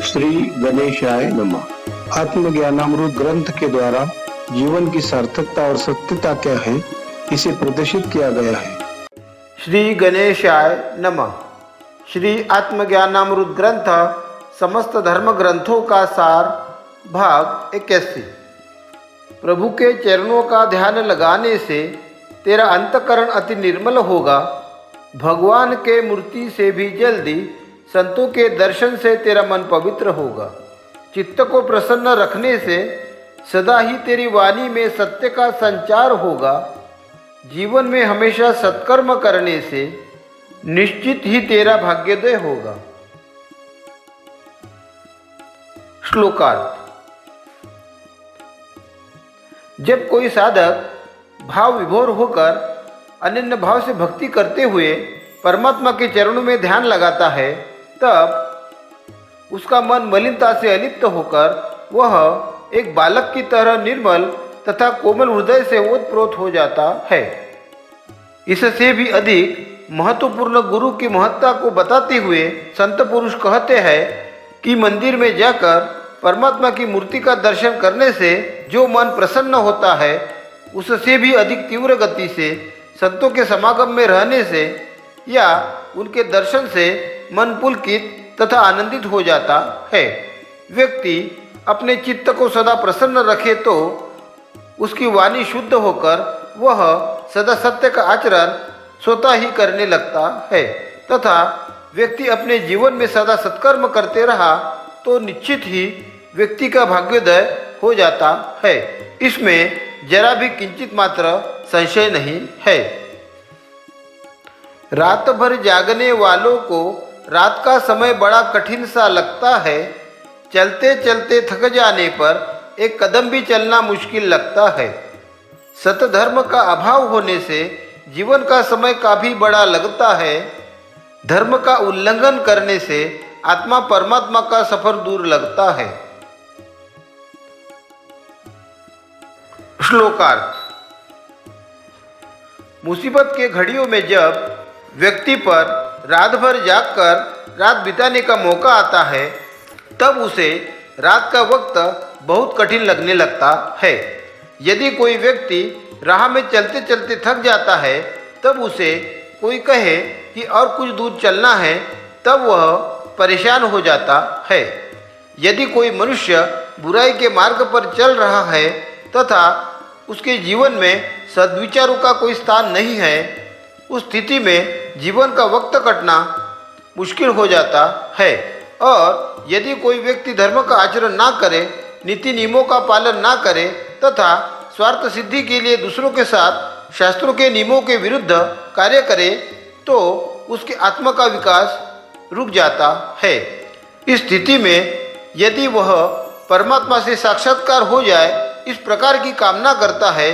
श्री गणेशाय नमः। आत्मज्ञानामृत ग्रंथ के द्वारा जीवन की सार्थकता और सत्यता क्या है, इसे प्रदर्शित किया गया है। श्री गणेशाय नमः। श्री आत्मज्ञानामृत ग्रंथ समस्त धर्म ग्रंथों का सार, भाग 81। प्रभु के चरणों का ध्यान लगाने से तेरा अंतकरण अति निर्मल होगा। भगवान के मूर्ति से भी जल्दी संतों के दर्शन से तेरा मन पवित्र होगा। चित्त को प्रसन्न रखने से सदा ही तेरी वाणी में सत्य का संचार होगा। जीवन में हमेशा सत्कर्म करने से निश्चित ही तेरा भाग्योदय होगा। श्लोकार्थ। जब कोई साधक भाव विभोर होकर अनन्य भाव से भक्ति करते हुए परमात्मा के चरणों में ध्यान लगाता है, तब उसका मन मलिनता से अलिप्त होकर वह एक बालक की तरह निर्मल तथा कोमल हृदय से ओतप्रोत हो जाता है। इससे भी अधिक महत्वपूर्ण गुरु की महत्ता को बताते हुए संत पुरुष कहते हैं कि मंदिर में जाकर परमात्मा की मूर्ति का दर्शन करने से जो मन प्रसन्न होता है, उससे भी अधिक तीव्र गति से संतों के समागम में रहने से या उनके दर्शन से मन पुलकित तथा आनंदित हो जाता है। व्यक्ति अपने चित्त को सदा प्रसन्न रखे तो उसकी वाणी शुद्ध होकर वह सदा सत्य का आचरण स्वतः ही करने लगता है तथा व्यक्ति अपने जीवन में सदा सत्कर्म करते रहा तो निश्चित ही व्यक्ति का भाग्योदय हो जाता है। इसमें जरा भी किंचित मात्र संशय नहीं है। रात भर जागने वालों को रात का समय बड़ा कठिन सा लगता है। चलते चलते थक जाने पर एक कदम भी चलना मुश्किल लगता है। सतधर्म का अभाव होने से जीवन का समय काफी बड़ा लगता है। धर्म का उल्लंघन करने से आत्मा परमात्मा का सफर दूर लगता है। श्लोकार्थ। मुसीबत के घड़ियों में जब व्यक्ति पर रात भर जागकर रात बिताने का मौका आता है, तब उसे रात का वक्त बहुत कठिन लगने लगता है। यदि कोई व्यक्ति राह में चलते चलते थक जाता है, तब उसे कोई कहे कि और कुछ दूर चलना है, तब वह परेशान हो जाता है। यदि कोई मनुष्य बुराई के मार्ग पर चल रहा है तथा उसके जीवन में सद्विचारों का कोई स्थान नहीं है, उस स्थिति में जीवन का वक्त कटना मुश्किल हो जाता है। और यदि कोई व्यक्ति धर्म का आचरण ना करे, नीति नियमों का पालन ना करे तथा स्वार्थ सिद्धि के लिए दूसरों के साथ शास्त्रों के नियमों के विरुद्ध कार्य करे, तो उसके आत्मा का विकास रुक जाता है। इस स्थिति में यदि वह परमात्मा से साक्षात्कार हो जाए, इस प्रकार की कामना करता है,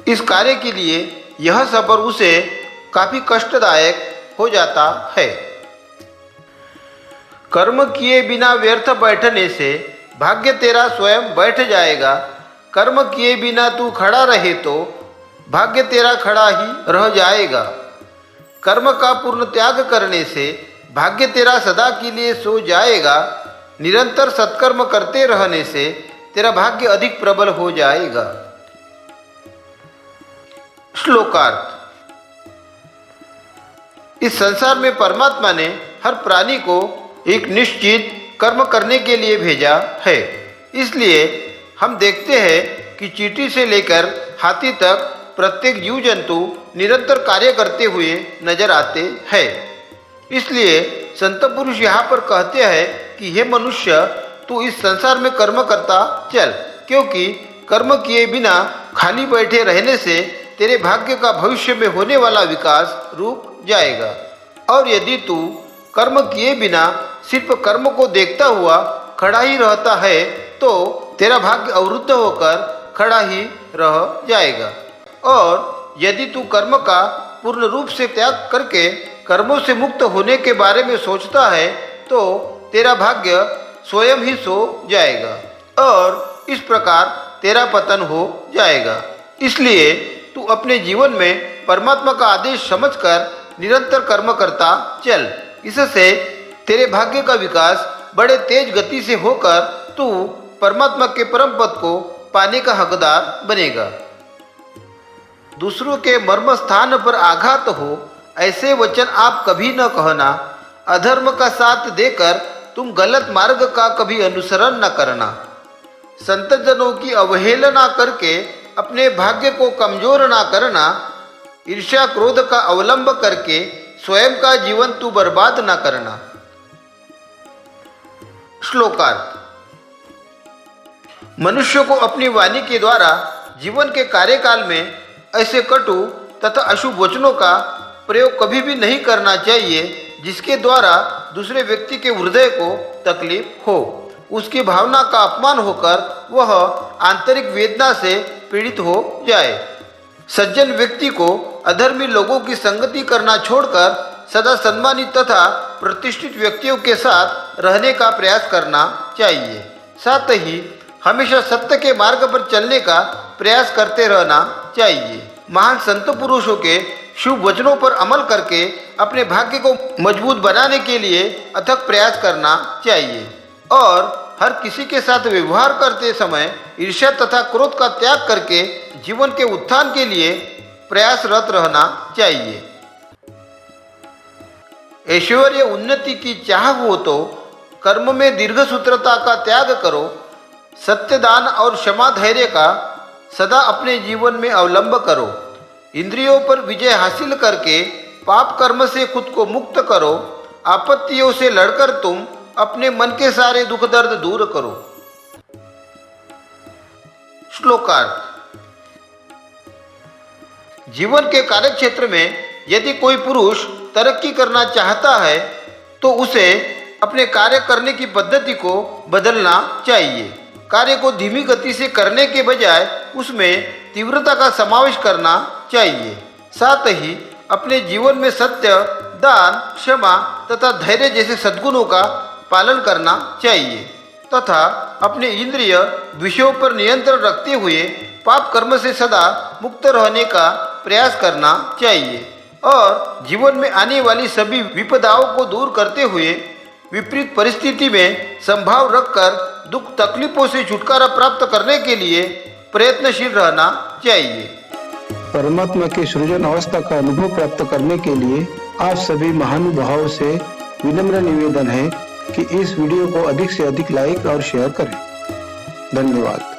इस कार्य के लिए यह सफर उसे काफी कष्टदायक हो जाता है। कर्म किए बिना व्यर्थ बैठने से भाग्य तेरा स्वयं बैठ जाएगा। कर्म किए बिना तू खड़ा रहे तो भाग्य तेरा खड़ा ही रह जाएगा। कर्म का पूर्ण त्याग करने से भाग्य तेरा सदा के लिए सो जाएगा। निरंतर सत्कर्म करते रहने से तेरा भाग्य अधिक प्रबल हो जाएगा। श्लोकार्थ। इस संसार में परमात्मा ने हर प्राणी को एक निश्चित कर्म करने के लिए भेजा है। इसलिए हम देखते हैं कि चींटी से लेकर हाथी तक प्रत्येक जीव जंतु निरंतर कार्य करते हुए नजर आते हैं। इसलिए संत पुरुष यहाँ पर कहते हैं कि हे मनुष्य, तू इस संसार में कर्म करता चल, क्योंकि कर्म किए बिना खाली बैठे रहने से तेरे भाग्य का भविष्य में होने वाला विकास रुक जाएगा। और यदि तू कर्म किए बिना सिर्फ कर्म को देखता हुआ खड़ा ही रहता है, तो तेरा भाग्य अवरुद्ध होकर खड़ा ही रह जाएगा। और यदि तू कर्म का पूर्ण रूप से त्याग करके कर्मों से मुक्त होने के बारे में सोचता है, तो तेरा भाग्य स्वयं ही सो जाएगा और इस प्रकार तेरा पतन हो जाएगा। इसलिए तू अपने जीवन में परमात्मा का आदेश समझकर निरंतर कर्म करता चल। इससे तेरे भाग्य का विकास बड़े तेज गति से होकर तू परमात्मा के परम पद को पाने का हकदार बनेगा। दूसरों के मर्म स्थान पर आघात हो ऐसे वचन आप कभी न कहना। अधर्म का साथ देकर तुम गलत मार्ग का कभी अनुसरण न करना। संत जनों की अवहेलना करके अपने भाग्य को कमजोर ना करना। ईर्ष्या क्रोध का अवलंब करके स्वयं का जीवन तू बर्बाद ना करना। श्लोकार्थ। मनुष्य को अपनी वाणी के द्वारा जीवन के कार्यकाल में ऐसे कटु तथा अशुभ वचनों का प्रयोग कभी भी नहीं करना चाहिए जिसके द्वारा दूसरे व्यक्ति के हृदय को तकलीफ हो, उसकी भावना का अपमान होकर वह आंतरिक वेदना से पीड़ित हो जाए। सज्जन व्यक्ति को अधर्मी लोगों की संगति करना छोड़कर सदा सम्मानित तथा प्रतिष्ठित व्यक्तियों के साथ रहने का प्रयास करना चाहिए। साथ ही हमेशा सत्य के मार्ग पर चलने का प्रयास करते रहना चाहिए। महान संत पुरुषों के शुभ वचनों पर अमल करके अपने भाग्य को मजबूत बनाने के लिए अथक प्रयास करना चाहिए और हर किसी के साथ व्यवहार करते समय ईर्ष्या तथा क्रोध का त्याग करके जीवन के उत्थान के लिए प्रयासरत रहना चाहिए। ऐश्वर्य उन्नति की चाह हो तो कर्म में दीर्घसूत्रता का त्याग करो। सत्यदान और क्षमा धैर्य का सदा अपने जीवन में अवलंब करो। इंद्रियों पर विजय हासिल करके पाप कर्म से खुद को मुक्त करो। आपत्तियों से लड़कर तुम अपने मन के सारे दुख दर्द दूर करो। श्लोकार्थ। जीवन के कार्यक्षेत्र में यदि कोई पुरुष तरक्की करना चाहता है तो उसे अपने कार्य करने की पद्धति को बदलना चाहिए। कार्य को धीमी गति से करने के बजाय उसमें तीव्रता का समावेश करना चाहिए। साथ ही अपने जीवन में सत्य, दान, क्षमा तथा धैर्य जैसे सद्गुणों का पालन करना चाहिए तथा अपने इंद्रिय विषयों पर नियंत्रण रखते हुए पाप कर्म से सदा मुक्त रहने का प्रयास करना चाहिए और जीवन में आने वाली सभी विपदाओं को दूर करते हुए विपरीत परिस्थिति में संभाव रखकर दुख तकलीफों से छुटकारा प्राप्त करने के लिए प्रयत्नशील रहना चाहिए। परमात्मा की सृजन अवस्था का अनुभव प्राप्त करने के लिए आप सभी महानुभावों से विनम्र निवेदन है कि इस वीडियो को अधिक से अधिक लाइक और शेयर करें। धन्यवाद।